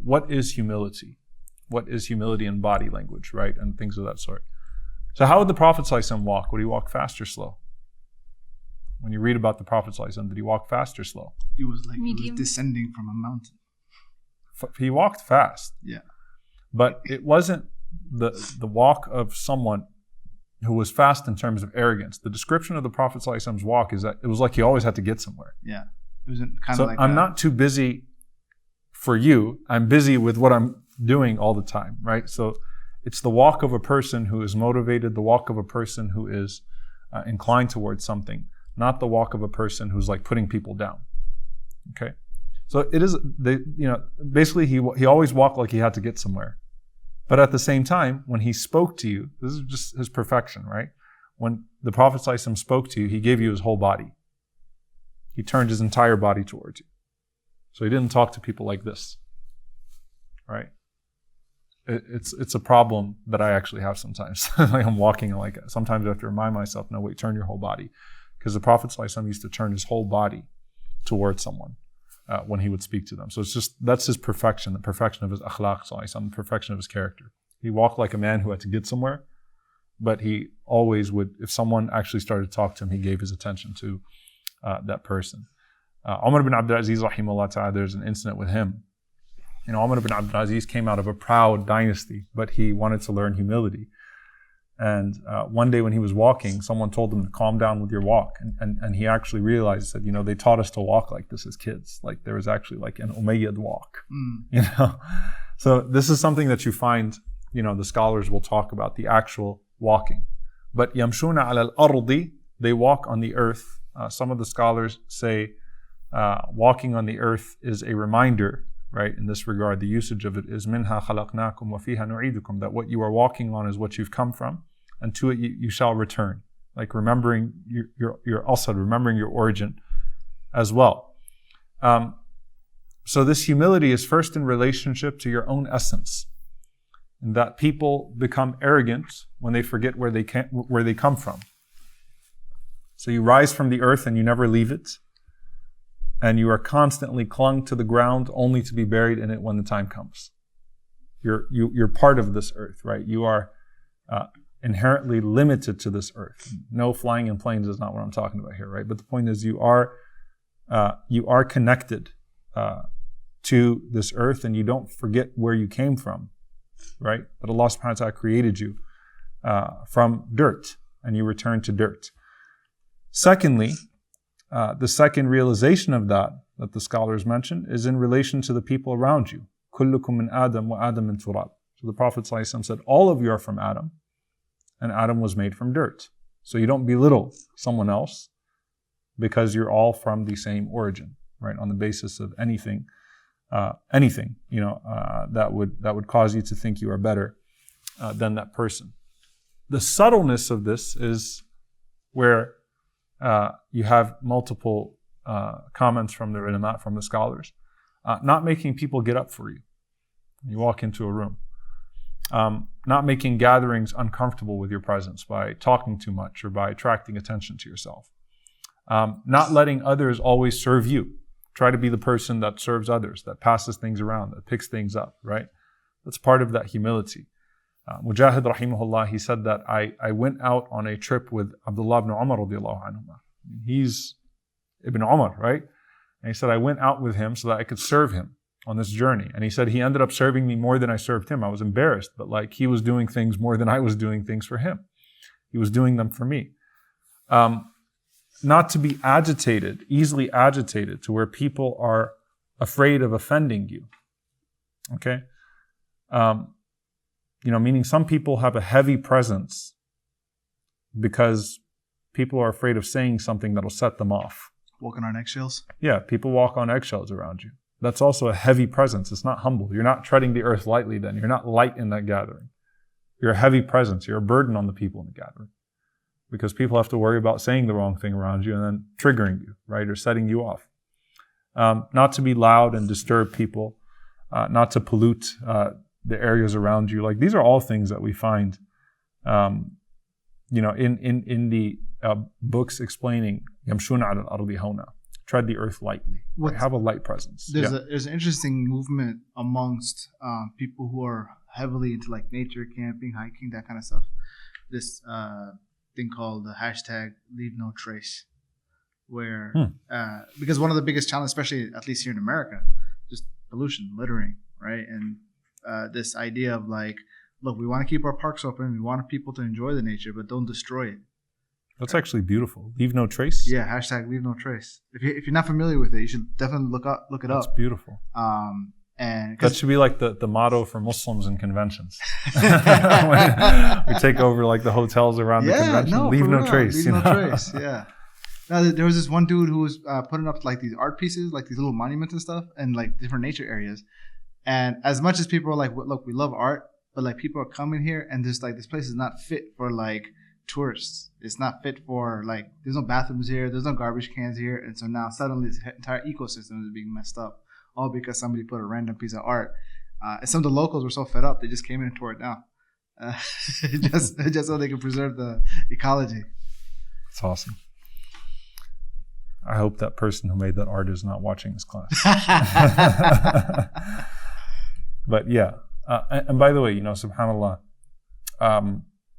what is humility? What is humility in body language, right? And things of that sort. So how would the Prophet ﷺ walk? Would he walk fast or slow? When you read about the Prophet ﷺ, did he walk fast or slow? It was like he was descending from a mountain. He walked fast. Yeah. But it wasn't the walk of someone who was fast in terms of arrogance. The description of the Prophet ﷺ's walk is that it was like he always had to get somewhere. Yeah. It was kind so of like I'm not too busy for you. I'm busy with what I'm doing all the time, right? So it's the walk of a person who is motivated, the walk of a person who is inclined towards something, not the walk of a person who's like putting people down. Okay? So it is, basically he always walked like he had to get somewhere. But at the same time, when he spoke to you, this is just his perfection, right? When the Prophet ﷺ spoke to you, he gave you his whole body. He turned his entire body towards you. So he didn't talk to people like this, right? It's a problem that I actually have sometimes. Like I'm walking and like sometimes I have to remind myself, no, wait, turn your whole body. Because the Prophet ﷺ used to turn his whole body towards someone when he would speak to them. So that's his perfection, the perfection of his akhlaq, the perfection of his character. He walked like a man who had to get somewhere, but he always would, if someone actually started to talk to him, he gave his attention to that person. Umar ibn Abdul Aziz, rahimahullah ta'ala, there's an incident with him. Umar ibn Abdul Aziz came out of a proud dynasty, but he wanted to learn humility. And one day when he was walking, someone told him to calm down with your walk. And he actually realized that, they taught us to walk like this as kids. Like there was actually like an Umayyad walk, So this is something that you find, the scholars will talk about, the actual walking. But yamshuna ala al-ardi, they walk on the earth. Some of the scholars say walking on the earth is a reminder, right? In this regard, the usage of it is minha khalaqnakum wa fiha nu'idukum, that what you are walking on is what you've come from, and to it you shall return. Like remembering your asad, remembering your origin as well. So this humility is first in relationship to your own essence, and that people become arrogant when they forget where they come from. So you rise from the earth and you never leave it. And you are constantly clung to the ground only to be buried in it when the time comes. You're part of this earth, right? You are inherently limited to this earth. No flying in planes is not what I'm talking about here, right? But the point is you are connected to this earth, and you don't forget where you came from, right? That Allah subhanahu wa ta'ala created you from dirt, and you return to dirt. Secondly, the second realization of that the scholars mention is in relation to the people around you. Kullukum min Adam wa Adam min turab. So the Prophet ﷺ said, all of you are from Adam, and Adam was made from dirt. So you don't belittle someone else because you're all from the same origin, right? On the basis of anything, that would cause you to think you are better than that person. The subtleness of this is where you have multiple comments from the ulama, from the scholars, not making people get up for you when you walk into a room, not making gatherings uncomfortable with your presence by talking too much or by attracting attention to yourself, not letting others always serve you. Try to be the person that serves others, that passes things around, that picks things up, right? That's part of that humility. Mujahid rahimahullah, he said that I went out on a trip with Abdullah ibn Umar radiallahu anhu. He's Ibn Umar, right? And he said I went out with him so that I could serve him on this journey. And he said he ended up serving me more than I served him. I was embarrassed, but like he was doing things more than I was doing things for him. He was doing them for me. Not to be agitated, easily agitated to where people are afraid of offending you. Okay? Meaning some people have a heavy presence because people are afraid of saying something that'll set them off. Walking on eggshells? Yeah, people walk on eggshells around you. That's also a heavy presence. It's not humble. You're not treading the earth lightly then. You're not light in that gathering. You're a heavy presence. You're a burden on the people in the gathering. Because people have to worry about saying the wrong thing around you and then triggering you, right? Or setting you off. Not to be loud and disturb people. Not to pollute the areas around you. Like these are all things that we find, in the books explaining Yamshuna ala al-ardi hawna, tread the earth lightly. Right? Have a light presence. There's an interesting movement amongst people who are heavily into like nature, camping, hiking, that kind of stuff. This thing called the hashtag Leave No Trace, where because one of the biggest challenges, especially at least here in America, just pollution, littering, right? And this idea of like, look, we want to keep our parks open, we want people to enjoy the nature, but don't destroy it. That's actually beautiful. Leave no trace. Yeah, hashtag Leave No Trace. If you're not familiar with it, you should definitely look it up. That's beautiful. And that should be like the motto for Muslims in conventions. We take over like the hotels around the convention. Leave no trace. Leave no trace. Yeah. Now there was this one dude who was putting up like these art pieces, like these little monuments and stuff, and like different nature areas. And as much as people are like, look, we love art, but like people are coming here and just like this place is not fit for like tourists. It's not fit for like, there's no bathrooms here, there's no garbage cans here, and so now suddenly this entire ecosystem is being messed up, all because somebody put a random piece of art. And some of the locals were so fed up they just came in and tore it down, just so they could preserve the ecology. That's awesome. I hope that person who made that art is not watching this class. But yeah, and by the way, subhanAllah,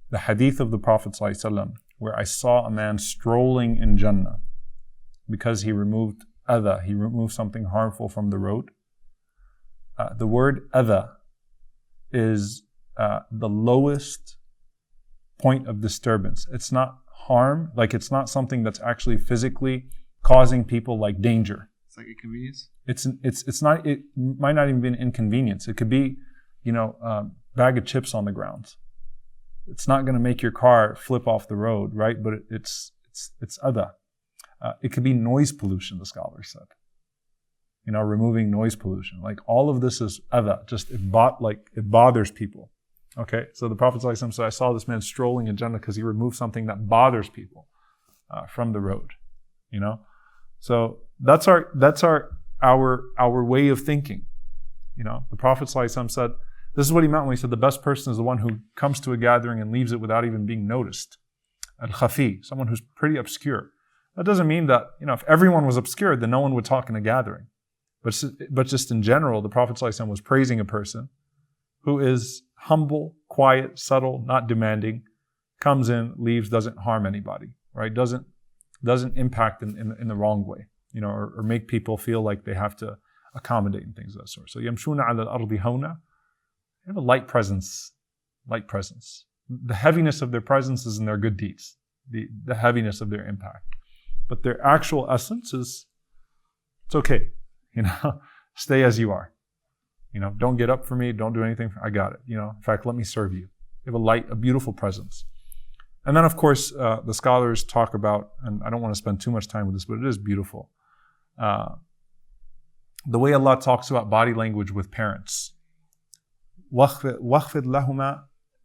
the hadith of the Prophet ﷺ, where I saw a man strolling in Jannah because he removed adha, he removed something harmful from the road. The word adha is the lowest point of disturbance. It's not harm, like it's not something that's actually physically causing people like danger. It's like inconvenience? It's not, it might not even be an inconvenience. It could be, bag of chips on the ground. It's not going to make your car flip off the road, right? But it's adha. It could be noise pollution, the scholars said. Removing noise pollution. Like all of this is adha. Just it bothers people. Okay, so the Prophet ﷺ said, I saw this man strolling in Jannah because he removed something that bothers people from the road. So that's our way of thinking. The Prophet ﷺ said, this is what he meant when he said the best person is the one who comes to a gathering and leaves it without even being noticed. Al-Khafi, someone who's pretty obscure. That doesn't mean that, if everyone was obscure, then no one would talk in a gathering. But just in general, the Prophet ﷺ was praising a person who is humble, quiet, subtle, not demanding, comes in, leaves, doesn't harm anybody, right? Doesn't impact in the wrong way, or make people feel like they have to accommodate and things of that sort. So يَمْشُونَ عَلَى الْأَرْضِ هَوْنًا. They have a light presence. The heaviness of their presence is in their good deeds, the heaviness of their impact. But their actual essence is, it's okay, stay as you are. Don't get up for me, don't do anything, I got it. In fact, let me serve you. You have a beautiful presence. And then of course, the scholars talk about, and I don't want to spend too much time with this, but it is beautiful. The way Allah talks about body language with parents. وَخْفِضْ لَهُمَا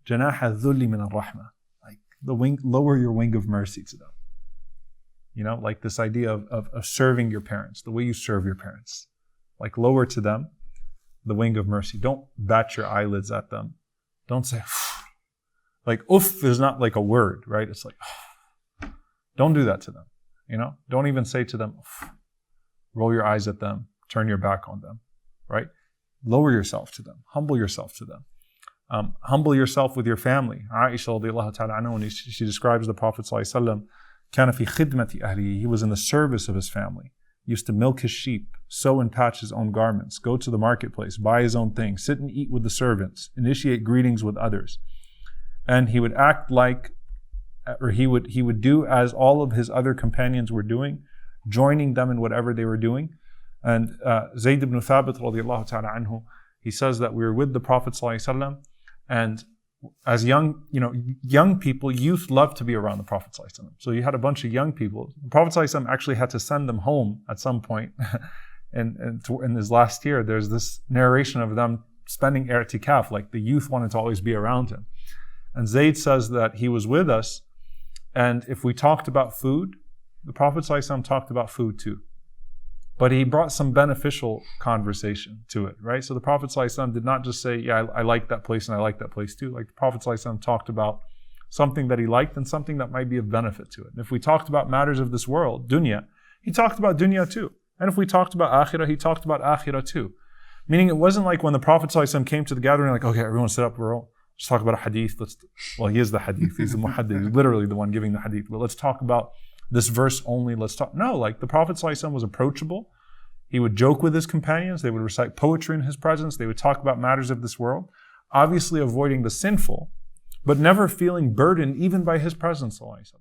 جَنَاحَ الذُّلِّ مِنَ الرَّحْمَةِ. Like the wing, lower your wing of mercy to them. Like this idea of serving your parents, the way you serve your parents. Like lower to them the wing of mercy. Don't bat your eyelids at them. Don't say, like uff is not like a word, right? It's like, don't do that to them. Don't even say to them, roll your eyes at them, turn your back on them, right? Lower yourself to them, humble yourself to them. Humble yourself with your family. Aisha radiallahu ta'ala anha, she describes the Prophet ﷺ, كَانَ فِي خِدْمَةِ أَهْلِهِ. He was in the service of his family. He used to milk his sheep, sew and patch his own garments, go to the marketplace, buy his own things, sit and eat with the servants, initiate greetings with others. And he would act like, or he would do as all of his other companions were doing, joining them in whatever they were doing. And Zayd ibn Thabit radiallahu ta'ala anhu, he says that we were with the Prophet ﷺ, and as young people, youth love to be around the Prophet ﷺ. So you had a bunch of young people. The Prophet ﷺ actually had to send them home at some point. And in his last year, there's this narration of them spending i'tikaf, like the youth wanted to always be around him. And Zayd says that he was with us, and if we talked about food, the Prophet ﷺ talked about food too. But he brought some beneficial conversation to it, right? So the Prophet ﷺ did not just say, yeah, I like that place and I like that place too. Like the Prophet ﷺ talked about something that he liked and something that might be of benefit to it. And if we talked about matters of this world, dunya, he talked about dunya too. And if we talked about akhirah, he talked about akhirah too. Meaning it wasn't like when the Prophet ﷺ came to the gathering, like, okay, everyone sit up, let's talk about a hadith. Well, he is the hadith. He's the muhaddith. He's literally the one giving the hadith. But let's talk about this verse only. No, like the Prophet ﷺ was approachable. He would joke with his companions. They would recite poetry in his presence. They would talk about matters of this world, obviously avoiding the sinful, but never feeling burdened even by his presence ﷺ.